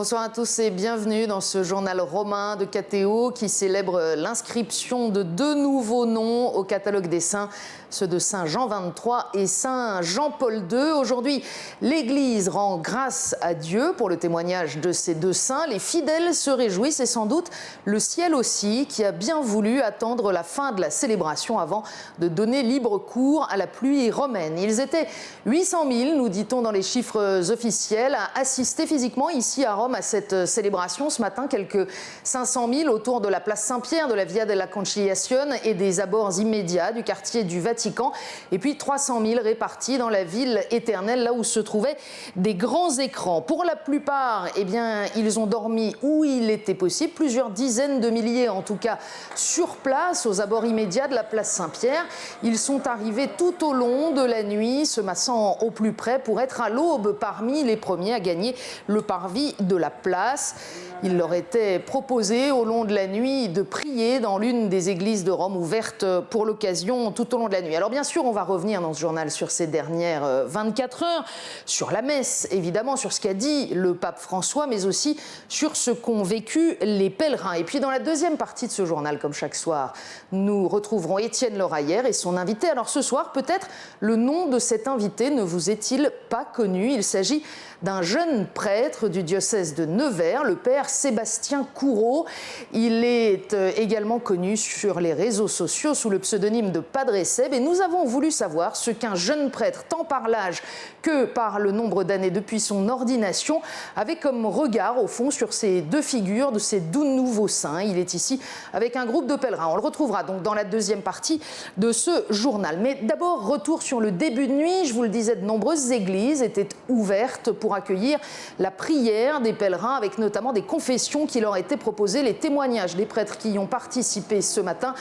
Bonsoir à tous et bienvenue dans ce journal romain de KTO qui célèbre l'inscription de 2 nouveaux noms au catalogue des saints, ceux de Saint Jean XXIII et Saint Jean-Paul II. Aujourd'hui, l'Église rend grâce à Dieu pour le témoignage de ces 2 saints. Les fidèles se réjouissent et sans doute le ciel aussi, qui a bien voulu attendre la fin de la célébration avant de donner libre cours à la pluie romaine. Ils étaient 800 000, nous dit-on dans les chiffres officiels, à assister physiquement ici à Rome à cette célébration. Ce matin, quelques 500 000 autour de la place Saint-Pierre, de la Via della Conciliazione et des abords immédiats du quartier du Vatican. Et puis 300 000 répartis dans la ville éternelle, là où se trouvaient des grands écrans. Pour la plupart, eh bien, ils ont dormi où il était possible, plusieurs dizaines de milliers en tout cas sur place, aux abords immédiats de la place Saint-Pierre. Ils sont arrivés tout au long de la nuit, se massant au plus près pour être à l'aube parmi les premiers à gagner le parvis de la place. Il leur était proposé au long de la nuit de prier dans l'une des églises de Rome ouvertes pour l'occasion tout au long de la nuit. Alors bien sûr, on va revenir dans ce journal sur ces dernières 24 heures, sur la messe évidemment, sur ce qu'a dit le pape François, mais aussi sur ce qu'ont vécu les pèlerins. Et puis dans la deuxième partie de ce journal, comme chaque soir, nous retrouverons Étienne Loraillère et son invité. Alors ce soir, peut-être le nom de cet invité ne vous est-il pas connu? Il s'agit d'un jeune prêtre du diocèse de Nevers, le père Sébastien Courreau. Il est également connu sur les réseaux sociaux sous le pseudonyme de Padre Seb. Et nous avons voulu savoir ce qu'un jeune prêtre, tant par l'âge que par le nombre d'années depuis son ordination, avait comme regard au fond sur ces 2 figures de ces 2 nouveaux saints. Il est ici avec un groupe de pèlerins. On le retrouvera donc dans la deuxième partie de ce journal. Mais d'abord, retour sur le début de nuit. Je vous le disais, de nombreuses églises étaient ouvertes pour accueillir la prière des pèlerins, avec notamment des confessions qui leur étaient proposées. Les témoignages des prêtres qui y ont participé ce matin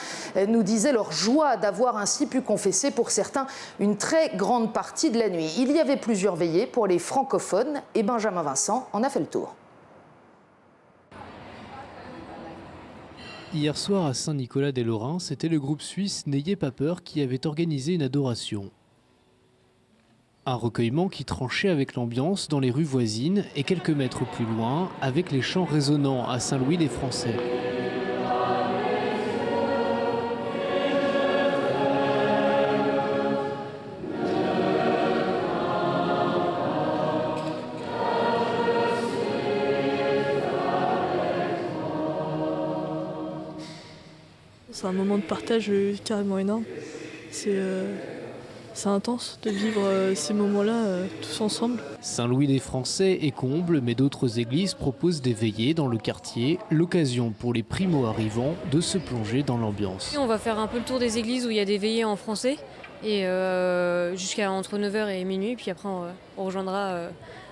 nous disaient leur joie d'avoir ainsi pu confesser pour certains une très grande partie de la nuit. Il y avait plusieurs veillées pour les francophones et Benjamin Vincent en a fait le tour. Hier soir à Saint-Nicolas-des-Lorrains, c'était le groupe suisse N'ayez pas peur qui avait organisé une adoration. Un recueillement qui tranchait avec l'ambiance dans les rues voisines et quelques mètres plus loin avec les chants résonnants à Saint-Louis-des-Français. C'est un moment de partage carrément énorme. C'est intense de vivre ces moments-là tous ensemble. Saint-Louis-des-Français est comble, mais d'autres églises proposent des veillées dans le quartier, l'occasion pour les primo-arrivants de se plonger dans l'ambiance. On va faire un peu le tour des églises où il y a des veillées en français, et jusqu'à entre 9h et minuit, puis après on rejoindra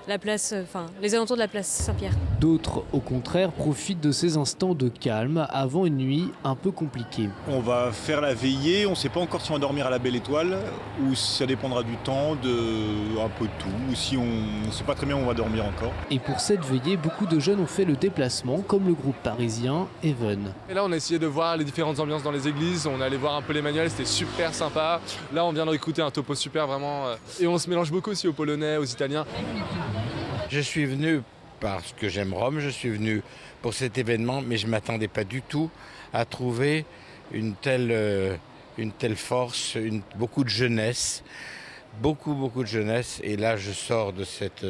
la place, les alentours de la place Saint-Pierre. D'autres, au contraire, profitent de ces instants de calme avant une nuit un peu compliquée. On va faire la veillée, on ne sait pas encore si on va dormir à la Belle Étoile, ou ça dépendra du temps, de un peu de tout, ou si on ne sait pas très bien où on va dormir encore. Et pour cette veillée, beaucoup de jeunes ont fait le déplacement, comme le groupe parisien Even. Et là, on a essayé de voir les différentes ambiances dans les églises, on est allé voir un peu les manuels, c'était super sympa. Là, on vient d'écouter un topo super, vraiment. Et on se mélange beaucoup aussi aux Polonais, aux Italiens. Je suis venu parce que j'aime Rome, je suis venu pour cet événement, mais je ne m'attendais pas du tout à trouver une telle force, beaucoup de jeunesse, beaucoup de jeunesse. Et là, je sors de cette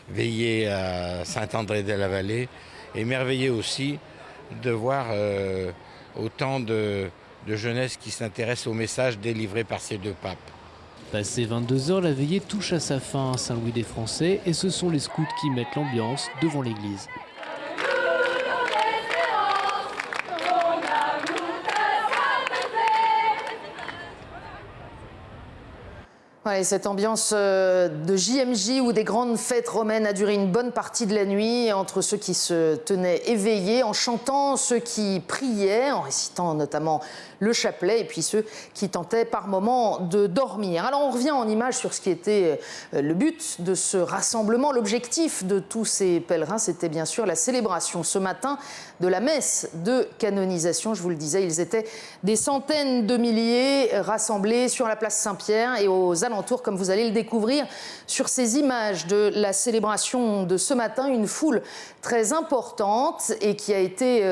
veillée à Saint-André-de-la-Vallée, émerveillé aussi de voir autant de jeunesse qui s'intéresse au message délivré par ces 2 papes. Passé 22 heures, la veillée touche à sa fin à Saint-Louis-des-Français et ce sont les scouts qui mettent l'ambiance devant l'église. Ouais, cette ambiance de JMJ où des grandes fêtes romaines a duré une bonne partie de la nuit entre ceux qui se tenaient éveillés en chantant, ceux qui priaient en récitant notamment le chapelet et puis ceux qui tentaient par moments de dormir. Alors on revient en images sur ce qui était le but de ce rassemblement. L'objectif de tous ces pèlerins, c'était bien sûr la célébration ce matin de la messe de canonisation. Je vous le disais, ils étaient des centaines de milliers rassemblés sur la place Saint-Pierre et aux alentours alentours, comme vous allez le découvrir sur ces images de la célébration de ce matin. Une foule très importante et qui a été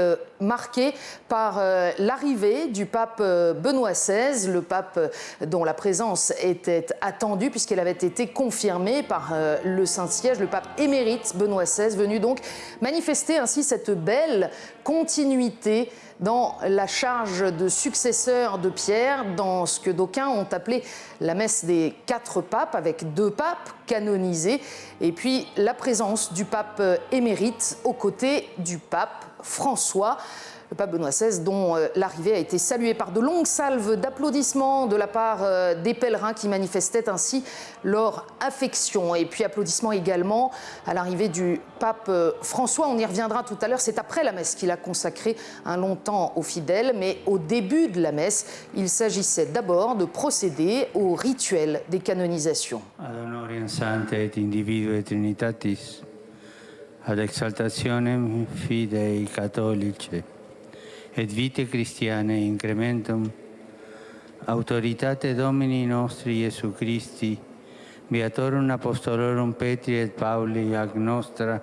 marquée par l'arrivée du pape Benoît XVI, le pape dont la présence était attendue puisqu'elle avait été confirmée par le Saint-Siège, le pape émérite Benoît XVI, venu donc manifester ainsi cette belle continuité dans la charge de successeur de Pierre, dans ce que d'aucuns ont appelé la messe des 4 papes, avec 2 papes canonisés, et puis la présence du pape émérite aux côtés du pape François. Le pape Benoît XVI, dont l'arrivée a été saluée par de longues salves d'applaudissements de la part des pèlerins qui manifestaient ainsi leur affection. Et puis applaudissements également à l'arrivée du pape François. On y reviendra tout à l'heure. C'est après la messe qu'il a consacré un long temps aux fidèles. Mais au début de la messe, il s'agissait d'abord de procéder au rituel des canonisations. Ad honorem sancte et individue Trinitatis, ad exaltationem fidei catholici, et vitae Christianae incrementum, autoritate Domini nostri Iesu Christi, Beatorum Apostolorum Petri et Pauli ac nostra,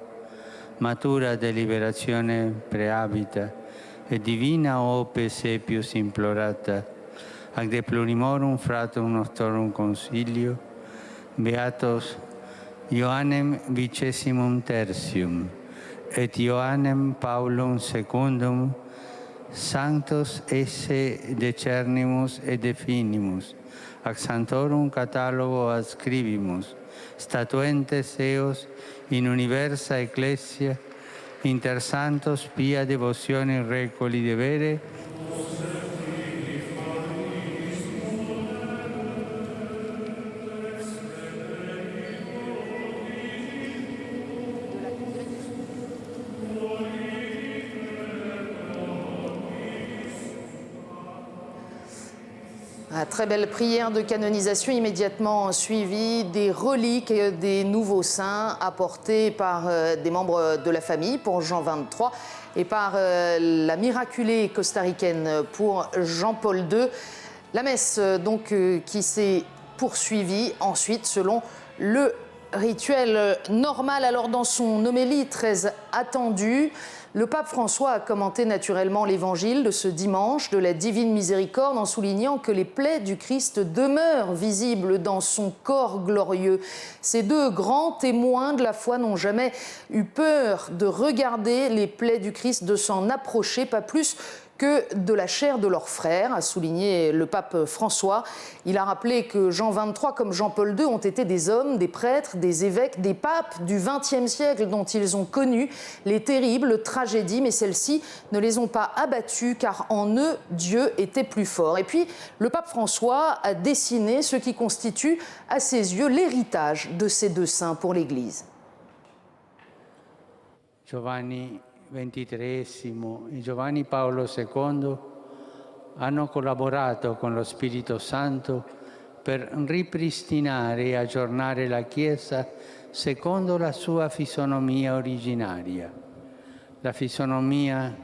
matura deliberazione prehabita, et divina ope sepius implorata, ac de plurimorum fratum nostrorum consilio, beatos Ioannem vicesimum tertium, et Ioannem Paulum secundum, sanctos esse decernimus et definimus, ac sanctorum catalogo adscribimus, statuentes eos in universa ecclesia, inter santos pia devocione recoli devere, Très belle prière de canonisation immédiatement suivie des reliques des nouveaux saints apportés par des membres de la famille pour Jean XXIII et par la miraculée costaricaine pour Jean-Paul II. La messe donc qui s'est poursuivie ensuite selon le rituel normal. Alors dans son homélie très attendue, le pape François a commenté naturellement l'évangile de ce dimanche de la Divine Miséricorde en soulignant que les plaies du Christ demeurent visibles dans son corps glorieux. Ces 2 grands témoins de la foi n'ont jamais eu peur de regarder les plaies du Christ, de s'en approcher, pas plus que de la chair de leur frère, a souligné le pape François. Il a rappelé que Jean XXIII comme Jean-Paul II ont été des hommes, des prêtres, des évêques, des papes du XXe siècle dont ils ont connu les terribles tragédies, mais celles-ci ne les ont pas abattus car en eux, Dieu était plus fort. Et puis, le pape François a dessiné ce qui constitue à ses yeux l'héritage de ces 2 saints pour l'Église. Giovanni XXIII e Giovanni Paolo II hanno collaborato con lo Spirito Santo per ripristinare e aggiornare la Chiesa secondo la sua fisonomia originaria, la fisonomia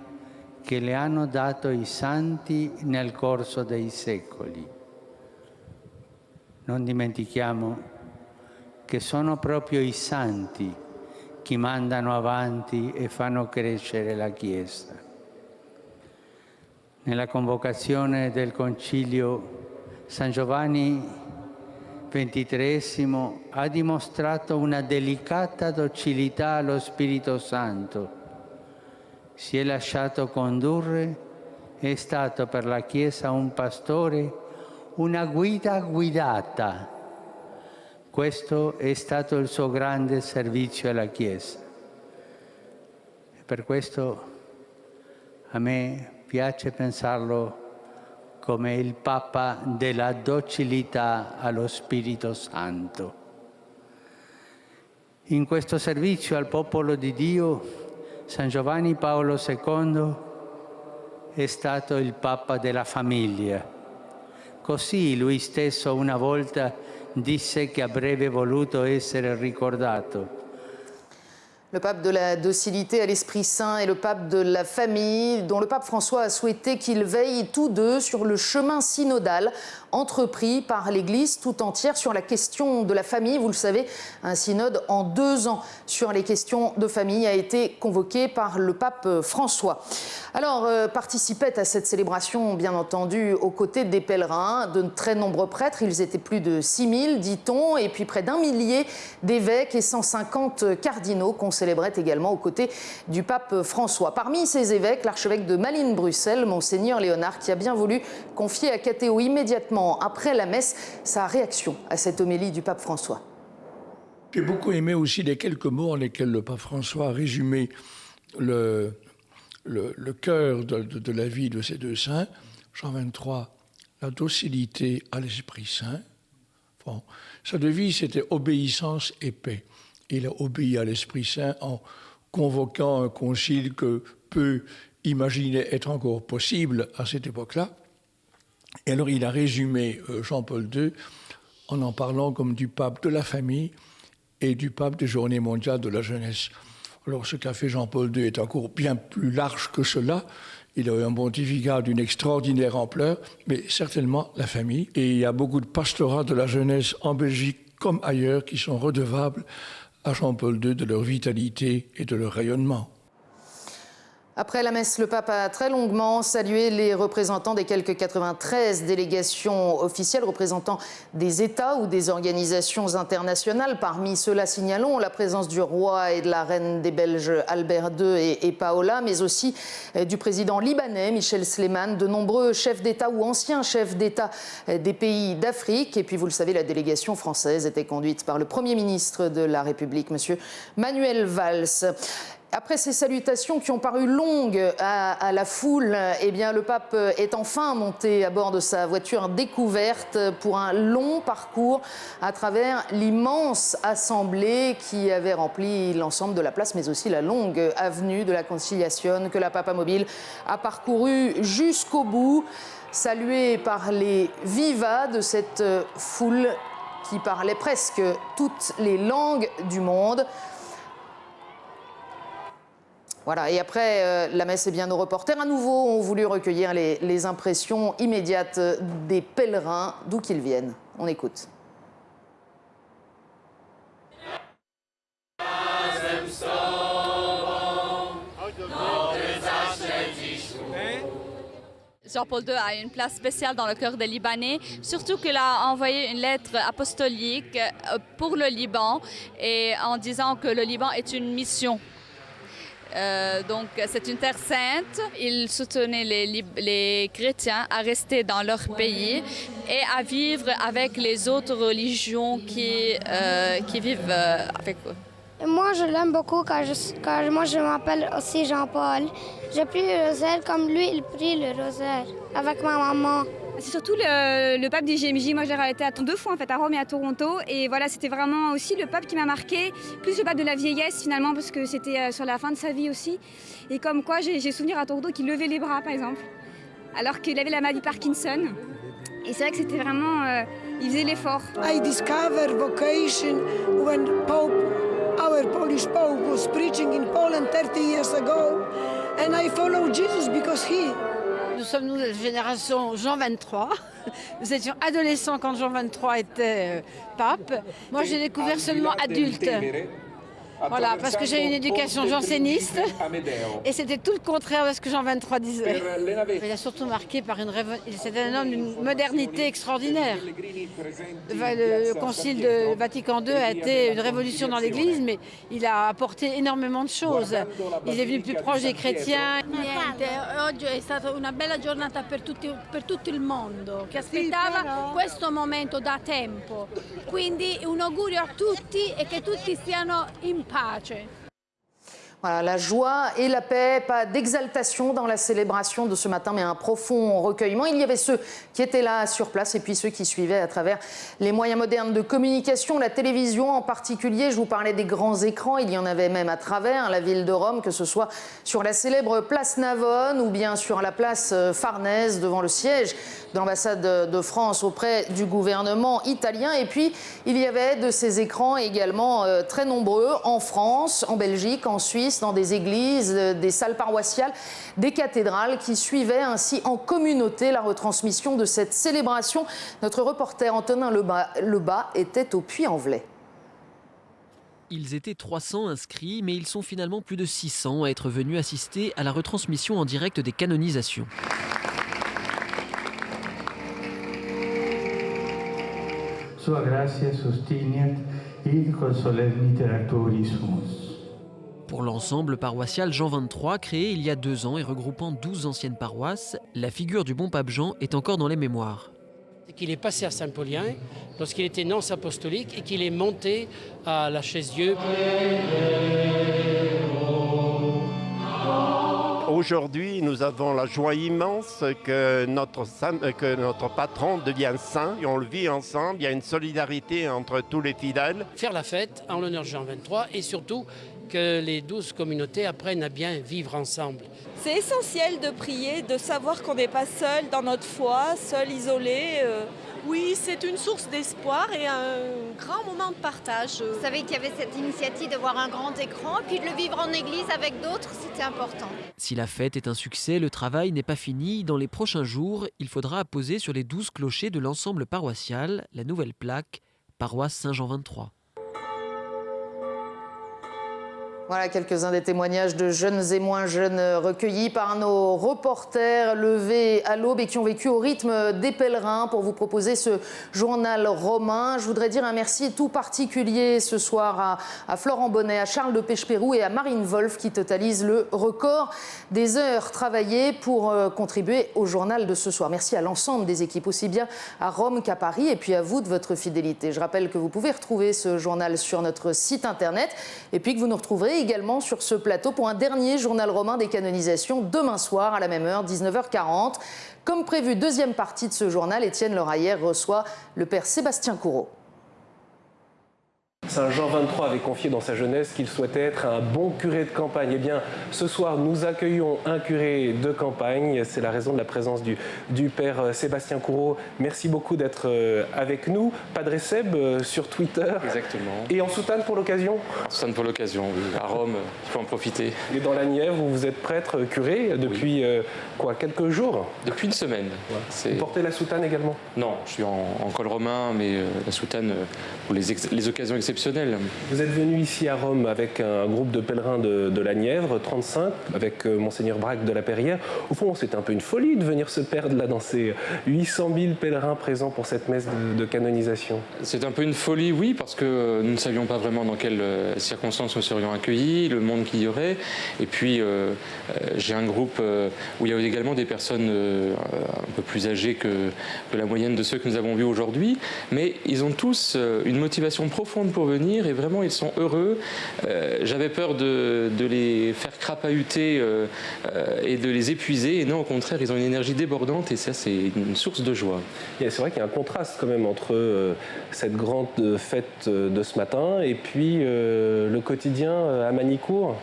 che le hanno dato i santi nel corso dei secoli. Non dimentichiamo che sono proprio i santi che mandano avanti e fanno crescere la Chiesa. Nella convocazione del Concilio, San Giovanni XXIII ha dimostrato una delicata docilità allo Spirito Santo. Si è lasciato condurre, è stato per la Chiesa un pastore, una guida guidata. Questo è stato il suo grande servizio alla Chiesa. E per questo a me piace pensarlo come il Papa della docilità allo Spirito Santo. In questo servizio al popolo di Dio, San Giovanni Paolo II è stato il Papa della famiglia. Così lui stesso una volta disse che avrebbe voluto essere ricordato. Le pape de la docilité à l'Esprit Saint et le pape de la famille, dont le pape François a souhaité qu'ils veillent tous 2 sur le chemin synodal entrepris par l'Église tout entière sur la question de la famille. Vous le savez, un synode en 2 ans sur les questions de famille a été convoqué par le pape François. Alors, participaient à cette célébration, bien entendu, aux côtés des pèlerins, de très nombreux prêtres. Ils étaient plus de 6000, dit-on, et puis près d'1 millier d'évêques et 150 cardinaux qu'on célébrait également aux côtés du pape François. Parmi ces évêques, l'archevêque de Malines-Bruxelles, Monseigneur Léonard, qui a bien voulu confier à KTO immédiatement après la messe sa réaction à cette homélie du pape François. J'ai beaucoup aimé aussi les quelques mots en lesquels le pape François a résumé le cœur de la vie de ces 2 saints. Jean 23, la docilité à l'Esprit Saint. Bon, sa devise, c'était obéissance et paix. Il a obéi à l'Esprit Saint en convoquant un concile que peu imaginaient être encore possible à cette époque-là. Et alors il a résumé Jean-Paul II en parlant comme du pape de la famille et du pape des Journées mondiales de la jeunesse. Alors ce qu'a fait Jean-Paul II est encore bien plus large que cela. Il a eu un pontificat d'une extraordinaire ampleur, mais certainement la famille. Et il y a beaucoup de pastorats de la jeunesse en Belgique comme ailleurs qui sont redevables à Jean-Paul II de leur vitalité et de leur rayonnement. Après la messe, le pape a très longuement salué les représentants des quelques 93 délégations officielles représentant des États ou des organisations internationales. Parmi ceux-là, signalons la présence du roi et de la reine des Belges Albert II et Paola, mais aussi du président libanais Michel Sleiman, de nombreux chefs d'État ou anciens chefs d'État des pays d'Afrique. Et puis, vous le savez, la délégation française était conduite par le Premier ministre de la République, M. Manuel Valls. Après ces salutations qui ont paru longues à la foule, eh bien, le pape est enfin monté à bord de sa voiture découverte pour un long parcours à travers l'immense assemblée qui avait rempli l'ensemble de la place, mais aussi la longue avenue de la Conciliation que la Papa Mobile a parcouru jusqu'au bout, salué par les vivas de cette foule qui parlait presque toutes les langues du monde. Voilà, et après la messe, eh bien, nos reporters à nouveau ont voulu recueillir les impressions immédiates des pèlerins, d'où qu'ils viennent. On écoute. Jean-Paul II a une place spéciale dans le cœur des Libanais, surtout qu'il a envoyé une lettre apostolique pour le Liban et en disant que le Liban est une mission. Donc c'est une terre sainte. Il soutenait les chrétiens à rester dans leur pays et à vivre avec les autres religions qui vivent avec eux. Moi, je l'aime beaucoup car moi, je m'appelle aussi Jean-Paul. J'ai pris le rosaire comme lui, il prit le rosaire avec ma maman. C'est surtout le pape du JMJ. Moi, j'ai été 2 fois en fait, à Rome et à Toronto. Et voilà, c'était vraiment aussi le pape qui m'a marqué, plus le pape de la vieillesse finalement, parce que c'était sur la fin de sa vie aussi. Et comme quoi, j'ai souvenir à Toronto qu'il levait les bras, par exemple, alors qu'il avait la maladie Parkinson. Et c'est vrai que c'était vraiment, il faisait l'effort. I discovered vocation when our Polish Pope was preaching in Poland 30 years ago, and I followed Jesus because he. Nous sommes nous la génération Jean 23. Nous étions adolescents quand Jean 23 était pape. Moi, j'ai découvert seulement adulte. Voilà, parce que j'ai une éducation janséniste et c'était tout le contraire de ce que Jean 23 disait. Il a surtout marqué par c'était un homme d'une modernité extraordinaire. Le concile de Vatican II a été une révolution dans l'Église, mais il a apporté énormément de choses. Il est venu plus proche des chrétiens. Oggi è stata una bella giornata per tutto il mondo che aspettava questo momento da tempo. Quindi un augurio a tutti e che tutti stiano in pace. Voilà, la joie et la paix, pas d'exaltation dans la célébration de ce matin, mais un profond recueillement. Il y avait ceux qui étaient là sur place et puis ceux qui suivaient à travers les moyens modernes de communication, la télévision en particulier. Je vous parlais des grands écrans, il y en avait même à travers la ville de Rome, que ce soit sur la célèbre place Navone ou bien sur la place Farnèse devant le siège de l'ambassade de France auprès du gouvernement italien. Et puis, il y avait de ces écrans également très nombreux en France, en Belgique, en Suisse, services dans des églises, des salles paroissiales, des cathédrales qui suivaient ainsi en communauté la retransmission de cette célébration. Notre reporter Antonin Lebas était au Puy-en-Velay. Ils étaient 300 inscrits, mais ils sont finalement plus de 600 à être venus assister à la retransmission en direct des canonisations. Sua gratia sustiniat id solemniter turismus. Pour l'ensemble paroissial Jean 23, créé il y a 2 ans et regroupant 12 anciennes paroisses, la figure du bon pape Jean est encore dans les mémoires. Qu'il est passé à Saint-Paulien lorsqu'il était nonce apostolique et qu'il est monté à la Chaise-Dieu. Aujourd'hui, nous avons la joie immense que notre patron devienne saint et on le vit ensemble. Il y a une solidarité entre tous les fidèles. Faire la fête en l'honneur de Jean 23 et surtout que les 12 communautés apprennent à bien vivre ensemble. C'est essentiel de prier, de savoir qu'on n'est pas seul dans notre foi, seul, isolé. Oui, c'est une source d'espoir et un grand moment de partage. Vous savez qu'il y avait cette initiative de voir un grand écran, puis de le vivre en église avec d'autres, c'était important. Si la fête est un succès, le travail n'est pas fini. Dans les prochains jours, il faudra apposer sur les 12 clochers de l'ensemble paroissial la nouvelle plaque « Paroisse Saint-Jean 23 ». Voilà quelques-uns des témoignages de jeunes et moins jeunes recueillis par nos reporters levés à l'aube et qui ont vécu au rythme des pèlerins pour vous proposer ce journal romain. Je voudrais dire un merci tout particulier ce soir à Florent Bonnet, à Charles de Pechepérou et à Marine Wolf qui totalisent le record des heures travaillées pour contribuer au journal de ce soir. Merci à l'ensemble des équipes, aussi bien à Rome qu'à Paris, et puis à vous de votre fidélité. Je rappelle que vous pouvez retrouver ce journal sur notre site internet et puis que vous nous retrouverez également sur ce plateau pour un dernier journal romain des canonisations demain soir à la même heure, 19h40. Comme prévu, deuxième partie de ce journal, Étienne Leraillère reçoit le père Sébastien Courreau. Saint Jean 23 avait confié dans sa jeunesse qu'il souhaitait être un bon curé de campagne. Eh bien, ce soir, nous accueillons un curé de campagne. C'est la raison de la présence du père Sébastien Courreau. Merci beaucoup d'être avec nous. Padre Seb sur Twitter. Exactement. Et en soutane pour l'occasion. Soutane pour l'occasion, oui. À Rome, il faut en profiter. Et dans la Nièvre, vous êtes prêtre curé depuis quelques jours? Depuis une semaine. Vous portez la soutane également? Non, je suis en col romain, mais la soutane pour les occasions exceptionnelles. Vous êtes venu ici à Rome avec un groupe de pèlerins de la Nièvre, 35, avec Monseigneur Braque de la Perrière. Au fond, c'était un peu une folie de venir se perdre là dans ces 800 000 pèlerins présents pour cette messe de canonisation. C'est un peu une folie, oui, parce que nous ne savions pas vraiment dans quelles circonstances nous serions accueillis, le monde qu'il y aurait. Et puis, j'ai un groupe où il y a également des personnes un peu plus âgées que la moyenne de ceux que nous avons vus aujourd'hui. Mais ils ont tous une motivation profonde pour venir et vraiment ils sont heureux. J'avais peur de les faire crapahuter et de les épuiser, et non, au contraire, ils ont une énergie débordante et ça, c'est une source de joie. C'est vrai qu'il y a un contraste quand même entre cette grande fête de ce matin et puis le quotidien à Manicourt.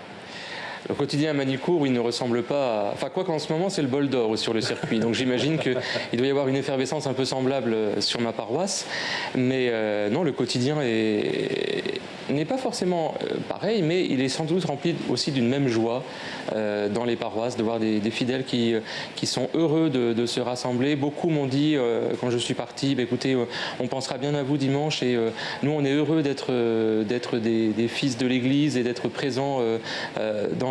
Le quotidien à Manicourt, il ne ressemble pas à... Enfin, quoi qu'en ce moment, c'est le bol d'or sur le circuit. Donc j'imagine qu'il doit y avoir une effervescence un peu semblable sur ma paroisse. Mais non, le quotidien n'est pas forcément pareil, mais il est sans doute rempli aussi d'une même joie dans les paroisses, de voir des fidèles qui sont heureux de se rassembler. Beaucoup m'ont dit, quand je suis parti, écoutez, on pensera bien à vous dimanche, et nous, on est heureux d'être des fils de l'Église et d'être présents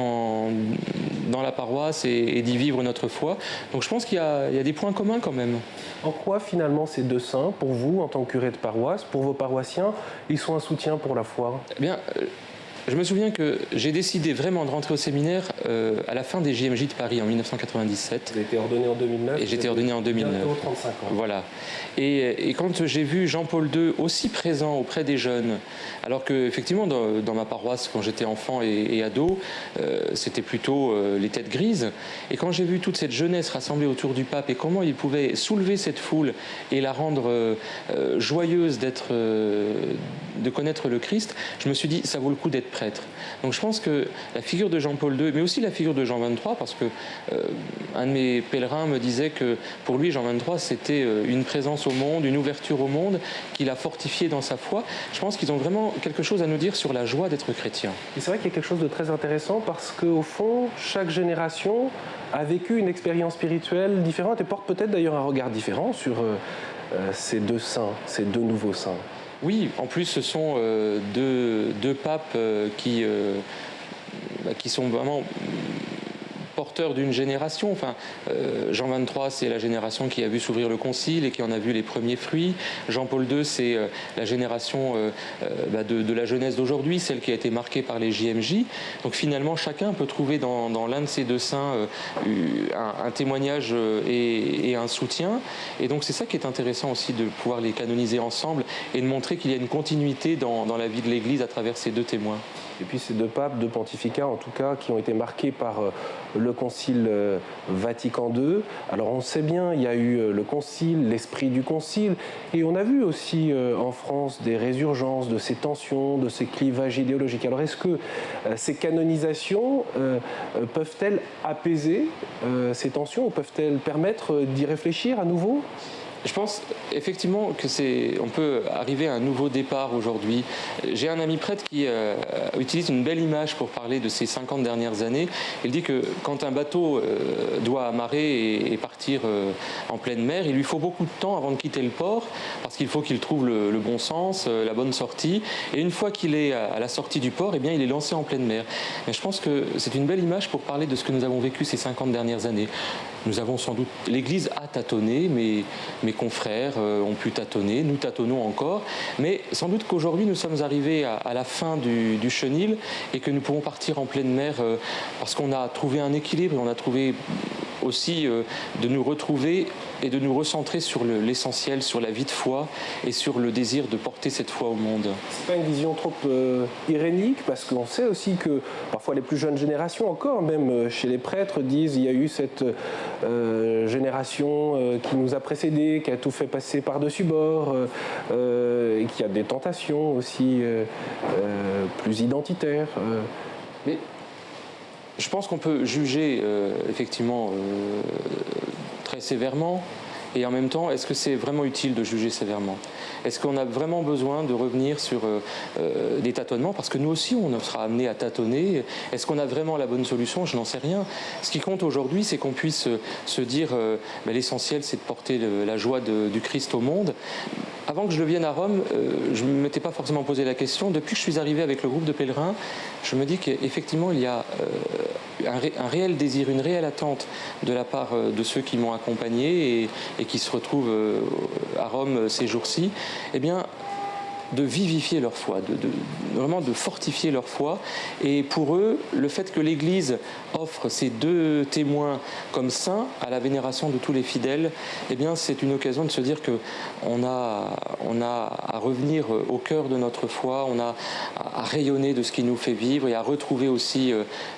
dans la paroisse et d'y vivre notre foi. Donc je pense qu'il y a des points communs quand même. En quoi finalement ces deux saints, pour vous en tant que curé de paroisse, pour vos paroissiens, ils sont un soutien pour la foi? Eh bien, je me souviens que j'ai décidé vraiment de rentrer au séminaire à la fin des JMJ de Paris en 1997. Vous avez été ordonné en 2009. Et j'ai été ordonné en 2009. Bientôt 35 ans. Voilà. Et quand j'ai vu Jean-Paul II aussi présent auprès des jeunes, alors qu'effectivement dans ma paroisse, quand j'étais enfant et ado, c'était plutôt les têtes grises. Et quand j'ai vu toute cette jeunesse rassemblée autour du pape et comment il pouvait soulever cette foule et la rendre joyeuse de connaître le Christ, je me suis dit, ça vaut le coup d'être prêtre. Donc je pense que la figure de Jean-Paul II, mais aussi la figure de Jean XXIII, parce que un de mes pèlerins me disait que pour lui, Jean XXIII, c'était une présence au monde, une ouverture au monde, qu'il a fortifié dans sa foi. Je pense qu'ils ont vraiment quelque chose à nous dire sur la joie d'être chrétien. Et c'est vrai qu'il y a quelque chose de très intéressant parce qu'au fond, chaque génération a vécu une expérience spirituelle différente et porte peut-être d'ailleurs un regard différent sur ces deux saints, ces deux nouveaux saints. Oui, en plus ce sont deux papes qui sont vraiment porteur d'une génération. Enfin, Jean XXIII, c'est la génération qui a vu s'ouvrir le concile et qui en a vu les premiers fruits. Jean-Paul II, c'est la génération de la jeunesse d'aujourd'hui, celle qui a été marquée par les JMJ. Donc finalement, chacun peut trouver dans l'un de ces deux saints un témoignage et un soutien. Et donc c'est ça qui est intéressant aussi, de pouvoir les canoniser ensemble et de montrer qu'il y a une continuité dans la vie de l'Église à travers ces deux témoins. Et puis ces deux papes, deux pontificats en tout cas, qui ont été marqués par le Concile Vatican II. Alors on sait bien, il y a eu le Concile, l'esprit du Concile, et on a vu aussi en France des résurgences de ces tensions, de ces clivages idéologiques. Alors est-ce que ces canonisations peuvent-elles apaiser ces tensions, ou peuvent-elle permettre d'y réfléchir à nouveau ? Je pense effectivement on peut arriver à un nouveau départ aujourd'hui. J'ai un ami prêtre qui utilise une belle image pour parler de ces 50 dernières années. Il dit que quand un bateau doit amarrer et partir en pleine mer, il lui faut beaucoup de temps avant de quitter le port, parce qu'il faut qu'il trouve le bon sens, la bonne sortie. Et une fois qu'il est à la sortie du port, eh bien, il est lancé en pleine mer. Mais je pense que c'est une belle image pour parler de ce que nous avons vécu ces 50 dernières années. Nous avons sans doute, l'Église a tâtonné, mais mes confrères ont pu tâtonner, nous tâtonnons encore, mais sans doute qu'aujourd'hui nous sommes arrivés à la fin du chenil et que nous pouvons partir en pleine mer parce qu'on a trouvé un équilibre et on a trouvé aussi de nous retrouver et de nous recentrer sur l'essentiel, sur la vie de foi et sur le désir de porter cette foi au monde. C'est pas une vision trop irénique, parce qu'on sait aussi que parfois les plus jeunes générations encore, même chez les prêtres, disent il y a eu cette génération qui nous a précédés, qui a tout fait passer par-dessus bord, et qui a des tentations aussi plus identitaires. Mais je pense qu'on peut juger effectivement très sévèrement, et en même temps, est-ce que c'est vraiment utile de juger sévèrement ? Est-ce qu'on a vraiment besoin de revenir sur des tâtonnements ? Parce que nous aussi, on sera amené à tâtonner. Est-ce qu'on a vraiment la bonne solution ? Je n'en sais rien. Ce qui compte aujourd'hui, c'est qu'on puisse se dire l'essentiel, c'est de porter la joie du Christ au monde. Avant que je vienne à Rome, je ne m'étais pas forcément posé la question. Depuis que je suis arrivé avec le groupe de pèlerins, je me dis qu'effectivement, il y a un réel désir, une réelle attente de la part de ceux qui m'ont accompagné et qui se retrouvent à Rome ces jours-ci, eh bien, de vivifier leur foi, vraiment de fortifier leur foi. Et pour eux, le fait que l'Église offre ces deux témoins comme saints à la vénération de tous les fidèles, eh bien, c'est une occasion de se dire qu'on a à revenir au cœur de notre foi, on a à rayonner de ce qui nous fait vivre et à retrouver aussi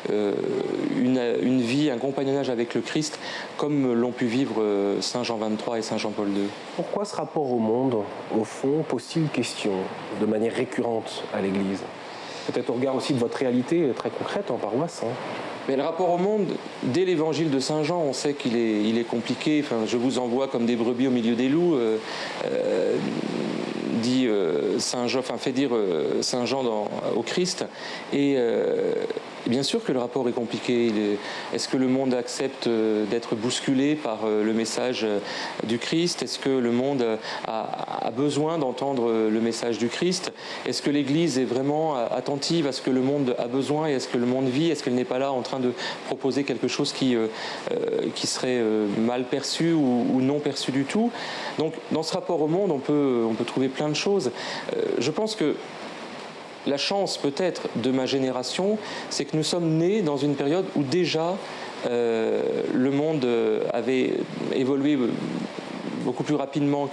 une vie, un compagnonnage avec le Christ, comme l'ont pu vivre Saint Jean XXIII et Saint Jean-Paul II. Pourquoi ce rapport au monde, au fond, pose-t-il question de manière récurrente à l'Église ? Peut-être au regard aussi de votre réalité très concrète en paroisse. Mais le rapport au monde, dès l'évangile de Saint Jean, on sait qu'il est compliqué. Enfin, je vous envoie comme des brebis au milieu des loups, dit Saint Jean, fait dire Saint Jean au Christ. Et bien sûr que le rapport est compliqué. Est-ce que le monde accepte d'être bousculé par le message du Christ ? Est-ce que le monde a besoin d'entendre le message du Christ ? Est-ce que l'Église est vraiment attentive à ce que le monde a besoin et à ce que le monde vit ? Est-ce qu'elle n'est pas là en train de proposer quelque chose qui serait mal perçu ou non perçu du tout ? Donc, dans ce rapport au monde, on peut trouver plein de choses. Je pense que la chance peut-être de ma génération, c'est que nous sommes nés dans une période où déjà le monde avait évolué beaucoup plus rapidement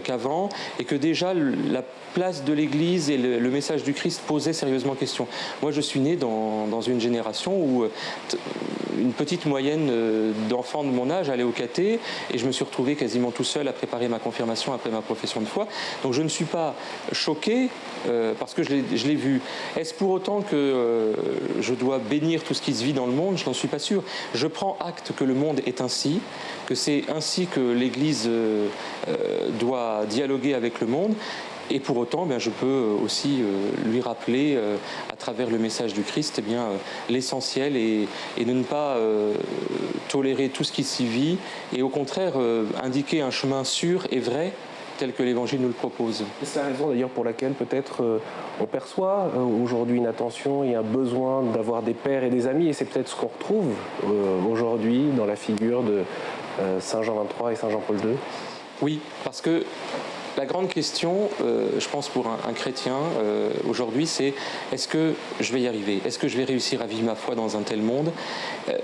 qu'avant, et que déjà la place de l'Église et le message du Christ posait sérieusement question. Moi, je suis né dans une génération où une petite moyenne d'enfants de mon âge allaient au caté et je me suis retrouvé quasiment tout seul à préparer ma confirmation après ma profession de foi. Donc je ne suis pas choqué parce que je l'ai vu. Est-ce pour autant que je dois bénir tout ce qui se vit dans le monde? Je n'en suis pas sûr. Je prends acte que le monde est ainsi, que c'est ainsi que l'Église doit dialoguer avec le monde. Et pour autant, je peux aussi lui rappeler, à travers le message du Christ, l'essentiel et de ne pas tolérer tout ce qui s'y vit et au contraire indiquer un chemin sûr et vrai tel que l'Évangile nous le propose. C'est la raison d'ailleurs pour laquelle peut-être on perçoit aujourd'hui une attention et un besoin d'avoir des pères et des amis, et c'est peut-être ce qu'on retrouve aujourd'hui dans la figure de Saint Jean XXIII et Saint Jean-Paul II. Oui, parce que la grande question, je pense pour un chrétien aujourd'hui, c'est est-ce que je vais y arriver? Est-ce que je vais réussir à vivre ma foi dans un tel monde?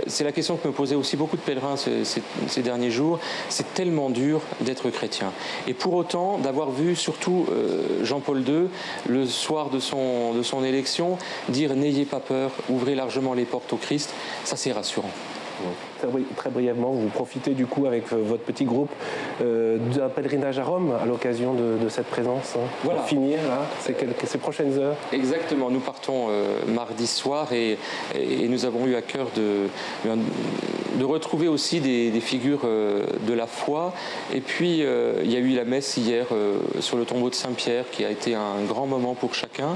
C'est la question que me posaient aussi beaucoup de pèlerins ces derniers jours. C'est tellement dur d'être chrétien. Et pour autant, d'avoir vu surtout Jean-Paul II, le soir de son élection, dire « N'ayez pas peur, ouvrez largement les portes au Christ », ça c'est rassurant. Très brièvement, vous profitez du coup avec votre petit groupe d'un pèlerinage à Rome à l'occasion de cette présence, voilà. Pour finir là, ces prochaines heures. Exactement, nous partons mardi soir et nous avons eu à cœur de retrouver aussi des figures de la foi. Et puis il y a eu la messe hier sur le tombeau de Saint-Pierre qui a été un grand moment pour chacun.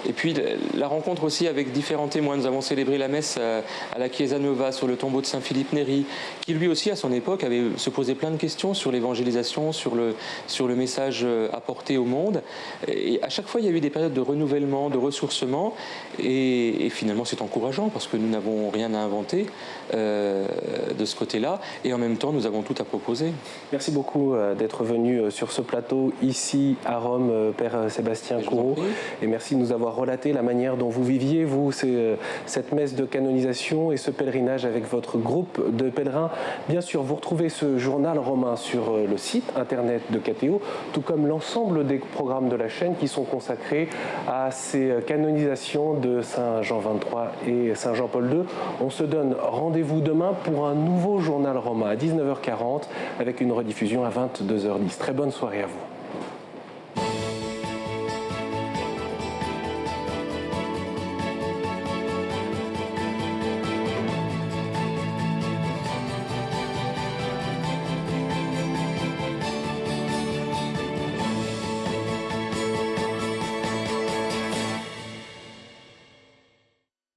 Et puis la rencontre aussi avec différents témoins. Nous avons célébré la messe à la Chiesa Nuova sur le tombeau de Saint-Philippe Néri, qui lui aussi à son époque avait se posé plein de questions sur l'évangélisation, sur le message apporté au monde. Et à chaque fois il y a eu des périodes de renouvellement, de ressourcement, et finalement c'est encourageant parce que nous n'avons rien à inventer de ce côté-là, et en même temps nous avons tout à proposer. Merci beaucoup d'être venu sur ce plateau ici à Rome, Père Sébastien Courreau, et merci de nous avoir relaté la manière dont vous viviez, vous, cette messe de canonisation et ce pèlerinage avec votre groupe de pèlerins. Bien sûr, vous retrouvez ce journal romain sur le site internet de KTO, tout comme l'ensemble des programmes de la chaîne qui sont consacrés à ces canonisations de Saint Jean XXIII et Saint Jean-Paul II. On se donne rendez-vous demain pour un nouveau journal romain à 19h40 avec une rediffusion à 22h10. Très bonne soirée à vous.